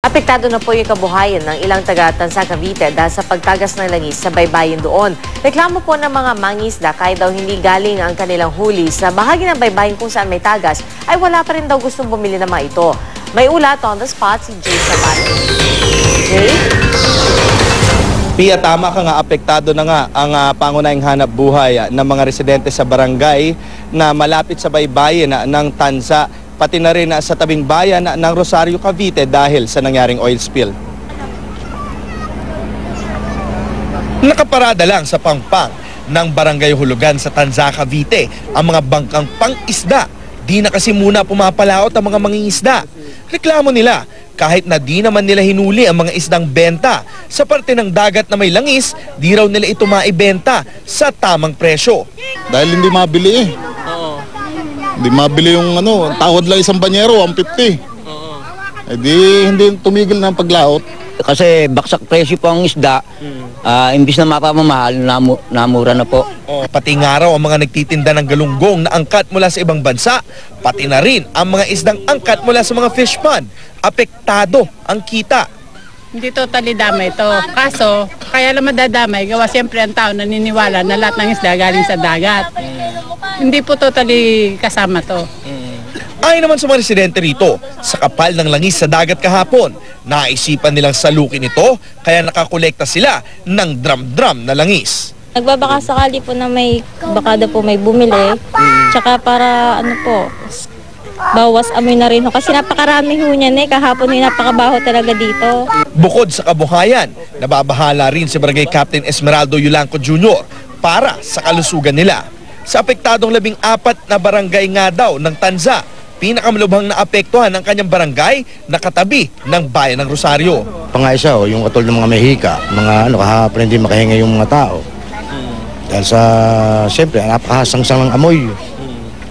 Apektado na po yung kabuhayan ng ilang taga-Tanza, Cavite dahil sa pagtagas ng langis sa baybayin doon. Reklamo po ng mga mangingisda kahit daw hindi galing ang kanilang huli sa bahagi ng baybayin kung saan may tagas ay wala pa rin daw gustong bumili ng mga ito. May ulat on the spot si Jay Sabat. Jay? Pia, tama ka nga, apektado na nga ang pangunahing hanap buhay ng mga residente sa barangay na malapit sa baybayin ng Tanza, pati na rin sa tabing bayan ng Rosario, Cavite dahil sa nangyaring oil spill. Nakaparada lang sa pangpang ng barangay Hulugan sa Tanza, Cavite ang mga bangkang pang-isda. Di na kasi muna pumapalaot ang mga mangingisda. Reklamo nila kahit na di naman nila hinuli ang mga isdang benta sa parte ng dagat na may langis, di raw nila ito maibenta sa tamang presyo. Dahil hindi mabili eh. Hindi mabili yung tawad lang isang banyero, 150. Eh di hindi tumigil ng paglaot. Kasi baksak presyo po ang isda, imbis na mapamamahal, namura na po. Pati nga raw ang mga nagtitinda ng galunggong na angkat mula sa ibang bansa, pati na rin ang mga isdang angkat mula sa mga fish pond. Apektado ang kita. Hindi totally damay ito. Kaso, kaya lang madadamay, gawa siyempre ang tao naniniwala na lahat ng isda galing sa dagat. Hindi po totally kasama to. Ayon naman sa mga residente rito, sa kapal ng langis sa dagat kahapon, naisipan nilang salukin ito kaya nakakolekta sila ng drum-drum na langis. Nagbabaka sakali po na baka daw po may bumili, tsaka para bawas amoy na rin ho. Kasi napakarami ho niyan kahapon napakabaho talaga dito. Bukod sa kabuhayan, nababahala rin si Barangay Captain Esmeraldo Yulanco Jr. para sa kalusugan nila. Sa apektadong 14 na barangay nga daw ng Tanza, pinakamalubhang naapektuhan ang kanyang barangay na katabi ng bayan ng Rosario. Pangaisa yung katulad ng mga Mehika, mga kahapon hindi makahinga yung mga tao. Dahil sa, siyempre, napakasangsang ng amoy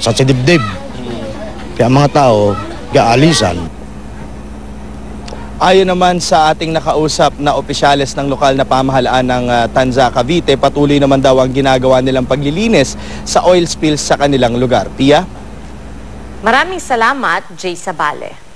sa dibdib. Kaya ang mga tao, gaalisan. Ayon naman sa ating nakausap na opisyales ng lokal na pamahalaan ng Tanza, Cavite, patuloy naman daw ang ginagawa nilang paglilinis sa oil spills sa kanilang lugar. Pia? Maraming salamat, Jay Sabale.